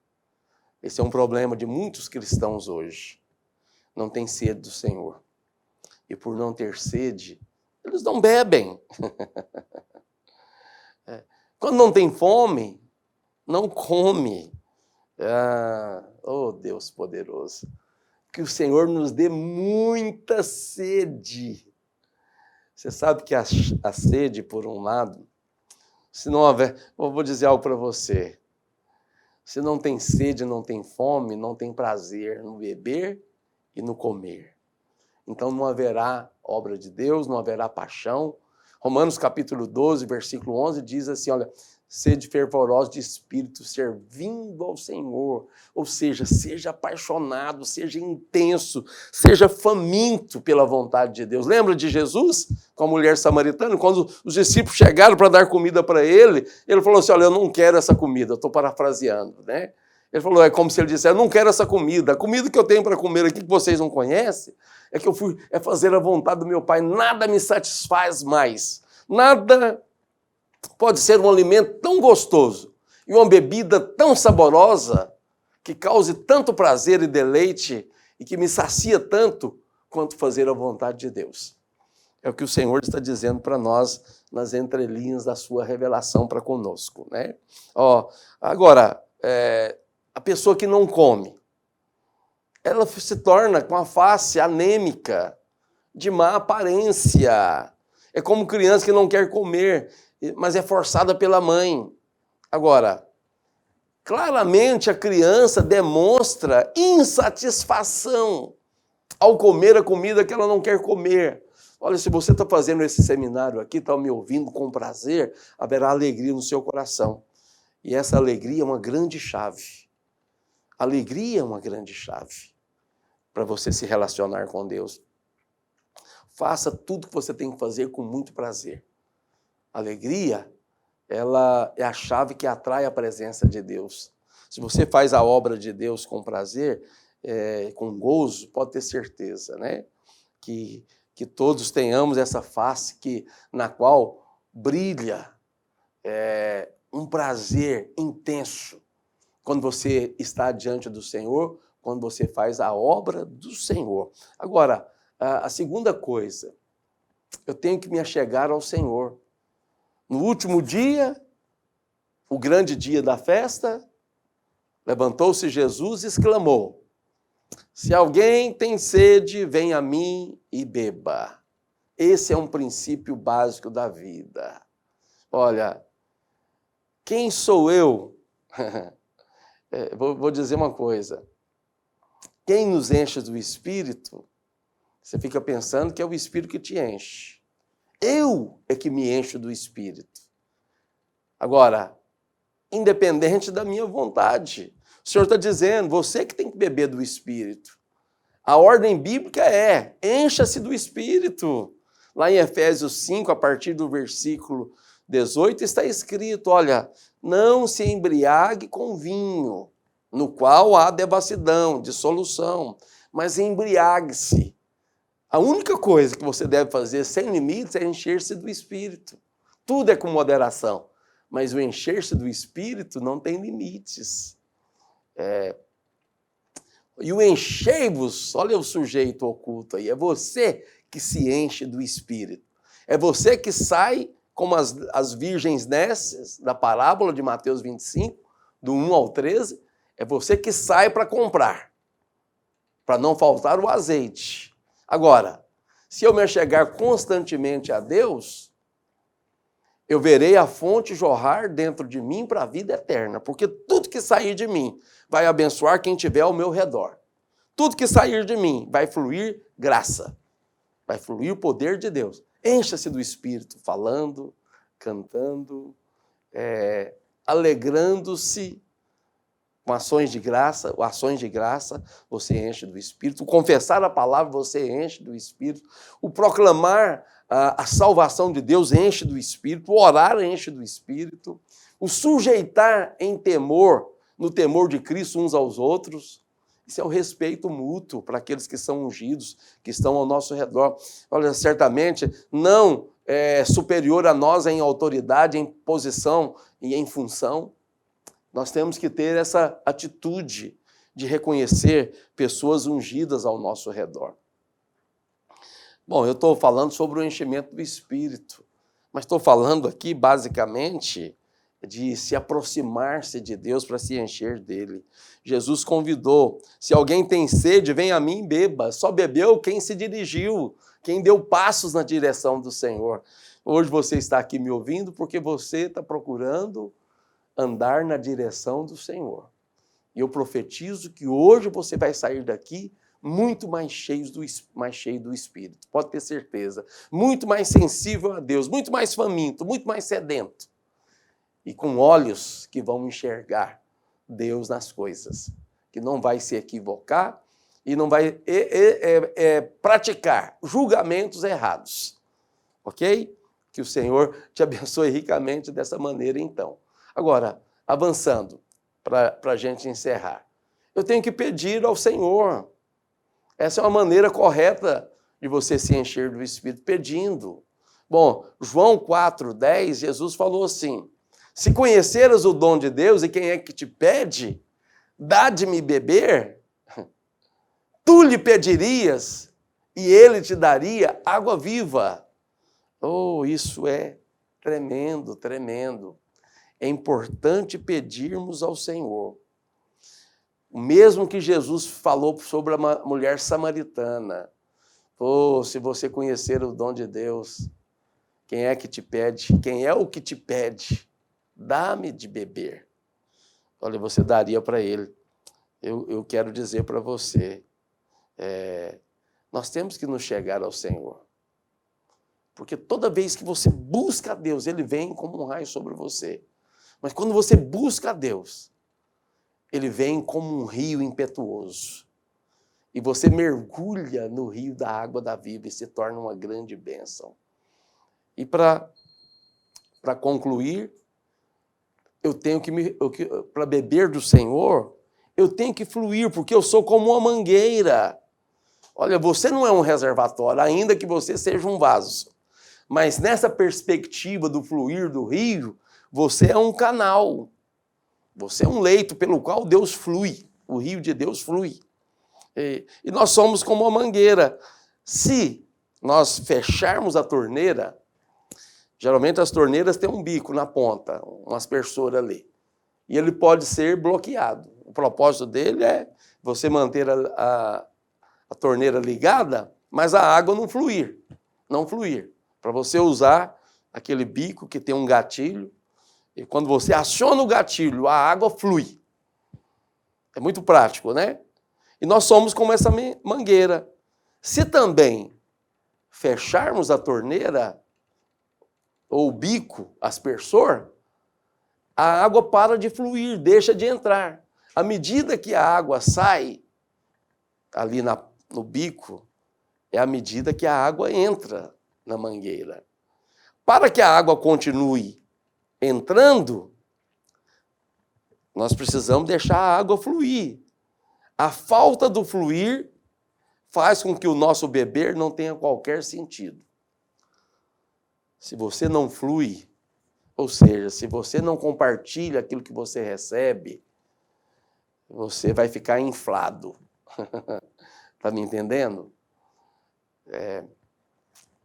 Esse é um problema de muitos cristãos hoje. Não tem sede do Senhor. E por não ter sede, eles não bebem. Quando não tem fome, não come. Oh, Deus poderoso. Que o Senhor nos dê muita sede. Você sabe que a sede, por um lado, se não houver... Eu vou dizer algo para você. Se não tem sede, não tem fome, não tem prazer no beber e no comer. Então não haverá obra de Deus, não haverá paixão. Romanos capítulo 12, versículo 11 diz assim, olha, sede fervorosos de espírito, servindo ao Senhor. Ou seja, seja apaixonado, seja intenso, seja faminto pela vontade de Deus. Lembra de Jesus com a mulher samaritana? Quando os discípulos chegaram para dar comida para ele, ele falou assim, olha, eu não quero essa comida, eu estou parafraseando, né? Ele falou, é como se ele dissesse, eu não quero essa comida. A comida que eu tenho para comer aqui, que vocês não conhecem, é que eu fui fazer a vontade do meu Pai. Nada me satisfaz mais. Nada pode ser um alimento tão gostoso e uma bebida tão saborosa que cause tanto prazer e deleite e que me sacia tanto quanto fazer a vontade de Deus. É o que o Senhor está dizendo para nós nas entrelinhas da sua revelação para conosco, né? Agora, a pessoa que não come, ela se torna com a face anêmica, de má aparência. É como criança que não quer comer, mas é forçada pela mãe. Agora, claramente a criança demonstra insatisfação ao comer a comida que ela não quer comer. Olha, se você está fazendo esse seminário aqui, está me ouvindo com prazer, haverá alegria no seu coração. E essa alegria é uma grande chave. Alegria é uma grande chave para você se relacionar com Deus. Faça tudo que você tem que fazer com muito prazer. Alegria, ela é a chave que atrai a presença de Deus. Se você faz a obra de Deus com prazer, com gozo, pode ter certeza, né? Que todos tenhamos essa face na qual brilha um prazer intenso quando você está diante do Senhor, quando você faz a obra do Senhor. Agora, a segunda coisa, eu tenho que me achegar ao Senhor. No último dia, o grande dia da festa, levantou-se Jesus e exclamou: se alguém tem sede, vem a mim e beba. Esse é um princípio básico da vida. Olha, quem sou eu? Vou dizer uma coisa. Quem nos enche do Espírito, você fica pensando que é o Espírito que te enche. Eu é que me encho do Espírito. Agora, independente da minha vontade. O Senhor está dizendo, você que tem que beber do Espírito. A ordem bíblica é, encha-se do Espírito. Lá em Efésios 5, a partir do versículo 18, está escrito, olha, não se embriague com vinho, no qual há devassidão, dissolução, mas embriague-se. A única coisa que você deve fazer sem limites é encher-se do Espírito. Tudo é com moderação, mas o encher-se do Espírito não tem limites. E o enchei-vos, olha o sujeito oculto aí, é você que se enche do Espírito. É você que sai, como as virgens nécias, da parábola de Mateus 25, do 1 ao 13, é você que sai para comprar, para não faltar o azeite. Agora, se eu me achegar constantemente a Deus, eu verei a fonte jorrar dentro de mim para a vida eterna, porque tudo que sair de mim vai abençoar quem estiver ao meu redor. Tudo que sair de mim vai fluir graça, vai fluir o poder de Deus. Encha-se do Espírito, falando, cantando, alegrando-se com ações de graça, você enche do Espírito. O confessar a palavra, você enche do Espírito. O proclamar a salvação de Deus enche do Espírito. O orar enche do Espírito. O sujeitar em temor, no temor de Cristo uns aos outros. Isso é o respeito mútuo para aqueles que são ungidos, que estão ao nosso redor. Olha, certamente não é superior a nós em autoridade, em posição e em função. Nós temos que ter essa atitude de reconhecer pessoas ungidas ao nosso redor. Bom, eu estou falando sobre o enchimento do Espírito, mas estou falando aqui basicamente de se aproximar-se de Deus para se encher dele. Jesus convidou, se alguém tem sede, vem a mim e beba. Só bebeu quem se dirigiu, quem deu passos na direção do Senhor. Hoje você está aqui me ouvindo porque você está procurando andar na direção do Senhor. E eu profetizo que hoje você vai sair daqui muito mais cheio do Espírito, pode ter certeza. Muito mais sensível a Deus, muito mais faminto, muito mais sedento. E com olhos que vão enxergar Deus nas coisas, que não vai se equivocar e não vai praticar julgamentos errados. Ok? Que o Senhor te abençoe ricamente dessa maneira, então. Agora, avançando, para a gente encerrar. Eu tenho que pedir ao Senhor. Essa é uma maneira correta de você se encher do Espírito, pedindo. Bom, João 4:10, Jesus falou assim, se conheceras o dom de Deus e quem é que te pede, dá-de-me beber, tu lhe pedirias e ele te daria água viva. Oh, isso é tremendo, tremendo. É importante pedirmos ao Senhor. O mesmo que Jesus falou sobre a mulher samaritana. Oh, se você conhecer o dom de Deus, quem é que te pede? Quem é o que te pede? Dá-me de beber. Olha, você daria para ele. Eu quero dizer para você, nós temos que nos chegar ao Senhor. Porque toda vez que você busca a Deus, ele vem como um raio sobre você. Mas quando você busca a Deus, ele vem como um rio impetuoso. E você mergulha no rio da água da vida e se torna uma grande bênção. E para concluir, eu tenho que para beber do Senhor, eu tenho que fluir, porque eu sou como uma mangueira. Olha, você não é um reservatório, ainda que você seja um vaso. Mas nessa perspectiva do fluir do rio, você é um canal. Você é um leito pelo qual Deus flui. O rio de Deus flui. E nós somos como uma mangueira. Se nós fecharmos a torneira, geralmente as torneiras têm um bico na ponta, um aspersor ali. E ele pode ser bloqueado. O propósito dele é você manter a torneira ligada, mas a água não fluir. não fluir. Para você usar aquele bico que tem um gatilho, e quando você aciona o gatilho, a água flui. É muito prático, né? E nós somos como essa mangueira. Se também fecharmos a torneira, ou o bico, aspersor, a água para de fluir, deixa de entrar. À medida que a água sai ali no bico, é à medida que a água entra na mangueira. Para que a água continue entrando, nós precisamos deixar a água fluir. A falta do fluir faz com que o nosso beber não tenha qualquer sentido. Se você não flui, ou seja, se você não compartilha aquilo que você recebe, você vai ficar inflado. Está me entendendo?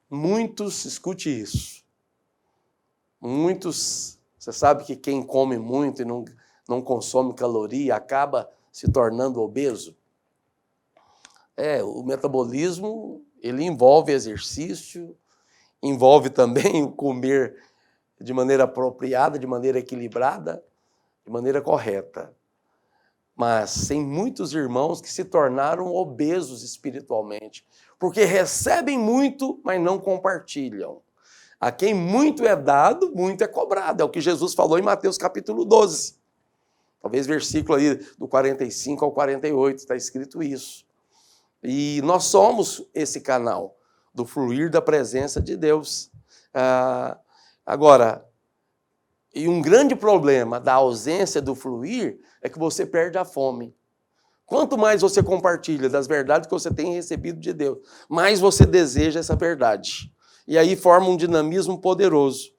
Muitos, escute isso, muitos, você sabe que quem come muito e não consome caloria acaba se tornando obeso? O metabolismo, ele envolve exercício, envolve também o comer de maneira apropriada, de maneira equilibrada, de maneira correta. Mas tem muitos irmãos que se tornaram obesos espiritualmente, porque recebem muito, mas não compartilham. A quem muito é dado, muito é cobrado. É o que Jesus falou em Mateus capítulo 12. Talvez versículo aí do 45 ao 48, está escrito isso. E nós somos esse canal do fluir da presença de Deus. Agora, e um grande problema da ausência do fluir é que você perde a fome. Quanto mais você compartilha das verdades que você tem recebido de Deus, mais você deseja essa verdade. E aí forma um dinamismo poderoso.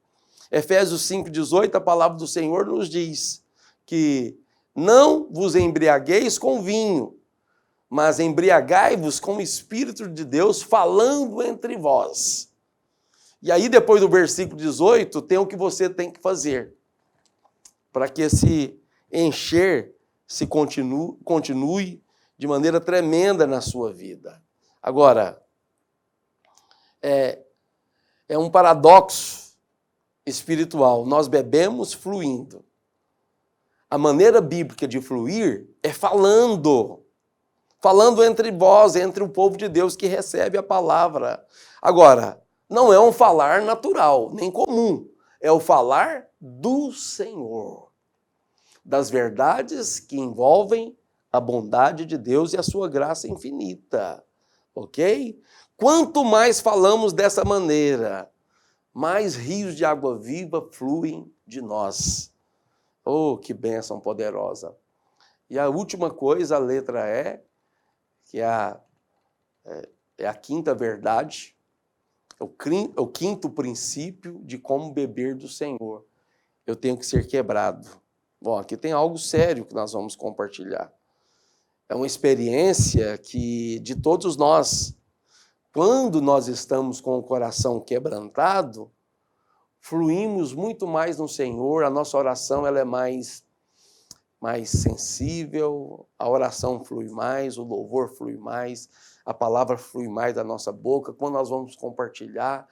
Efésios 5,18, a palavra do Senhor nos diz que não vos embriagueis com vinho, mas embriagai-vos com o Espírito de Deus falando entre vós. E aí, depois do versículo 18, tem o que você tem que fazer para que esse encher se continue de maneira tremenda na sua vida. Agora, é um paradoxo espiritual. Nós bebemos fluindo. A maneira bíblica de fluir é falando entre vós, entre o povo de Deus que recebe a palavra. Agora, não é um falar natural, nem comum. É o falar do Senhor. Das verdades que envolvem a bondade de Deus e a sua graça infinita. Ok? Quanto mais falamos dessa maneira, mais rios de água viva fluem de nós. Oh, que bênção poderosa. E a última coisa, a letra E, que é a quinta verdade, é o quinto princípio de como beber do Senhor. Eu tenho que ser quebrado. Bom, aqui tem algo sério que nós vamos compartilhar. É uma experiência que, de todos nós, quando nós estamos com o coração quebrantado, fluímos muito mais no Senhor, a nossa oração ela é mais sensível, a oração flui mais, o louvor flui mais, a palavra flui mais da nossa boca. Quando nós vamos compartilhar,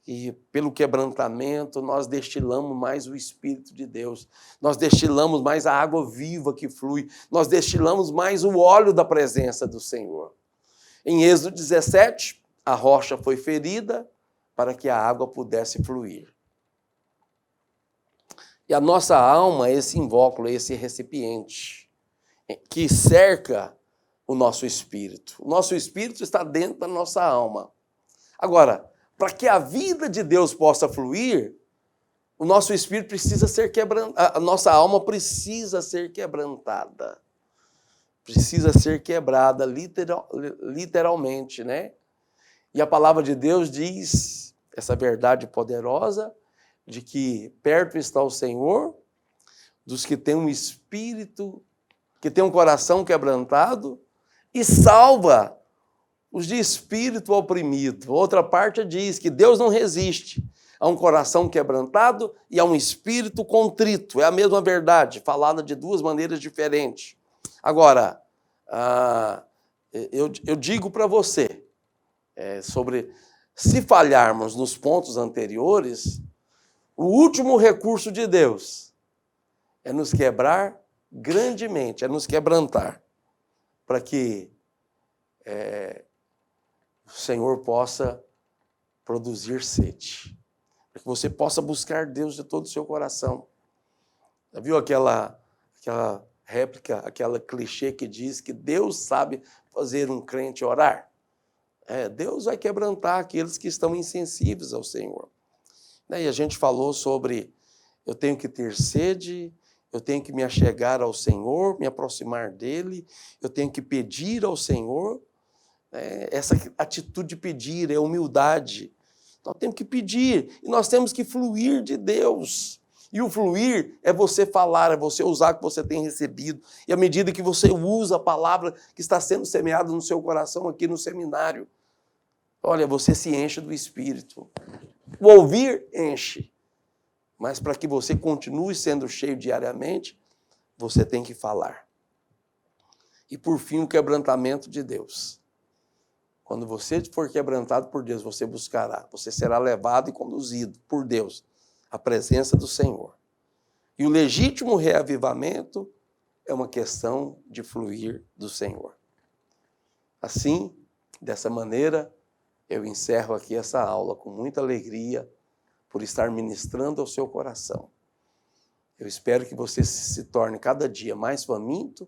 e pelo quebrantamento, nós destilamos mais o Espírito de Deus, nós destilamos mais a água viva que flui, nós destilamos mais o óleo da presença do Senhor. Em Êxodo 17, a rocha foi ferida para que a água pudesse fluir. E a nossa alma é esse invólucro, é esse recipiente que cerca o nosso espírito. O nosso espírito está dentro da nossa alma. Agora, para que a vida de Deus possa fluir, o nosso espírito precisa ser quebrantado, a nossa alma precisa ser quebrantada. Precisa ser quebrada literalmente, né? E a palavra de Deus diz essa verdade poderosa de que perto está o Senhor dos que têm um espírito, que têm um coração quebrantado e salva os de espírito oprimido. Outra parte diz que Deus não resiste a um coração quebrantado e a um espírito contrito. É a mesma verdade, falada de duas maneiras diferentes. Agora, eu digo para você sobre se falharmos nos pontos anteriores, o último recurso de Deus é nos quebrar grandemente, é nos quebrantar, para que o Senhor possa produzir sede, para que você possa buscar Deus de todo o seu coração. Já viu aquela réplica, aquela clichê que diz que Deus sabe fazer um crente orar? Deus vai quebrantar aqueles que estão insensíveis ao Senhor. E a gente falou sobre eu tenho que ter sede, eu tenho que me achegar ao Senhor, me aproximar dEle, eu tenho que pedir ao Senhor. Essa atitude de pedir é humildade. Nós temos que pedir e nós temos que fluir de Deus. E o fluir é você falar, é você usar o que você tem recebido. E à medida que você usa a palavra que está sendo semeada no seu coração aqui no seminário, olha, você se enche do Espírito. O ouvir enche. Mas para que você continue sendo cheio diariamente, você tem que falar. E por fim, o quebrantamento de Deus. Quando você for quebrantado por Deus, você buscará. Você será levado e conduzido por Deus à presença do Senhor. E o legítimo reavivamento é uma questão de fluir do Senhor. Assim, dessa maneira, eu encerro aqui essa aula com muita alegria por estar ministrando ao seu coração. Eu espero que você se torne cada dia mais faminto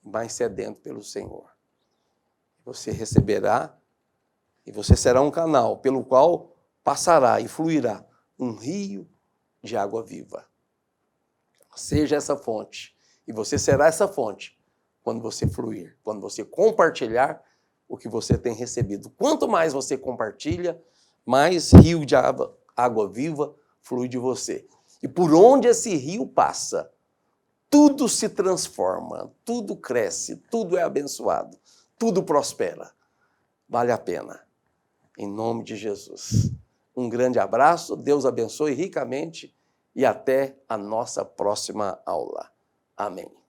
e mais sedento pelo Senhor. Você receberá e você será um canal pelo qual passará e fluirá um rio de água viva. Seja essa fonte. E você será essa fonte quando você fluir, quando você compartilhar o que você tem recebido. Quanto mais você compartilha, mais rio de água viva flui de você. E por onde esse rio passa, tudo se transforma, tudo cresce, tudo é abençoado, tudo prospera. Vale a pena. Em nome de Jesus. Um grande abraço, Deus abençoe ricamente e até a nossa próxima aula. Amém.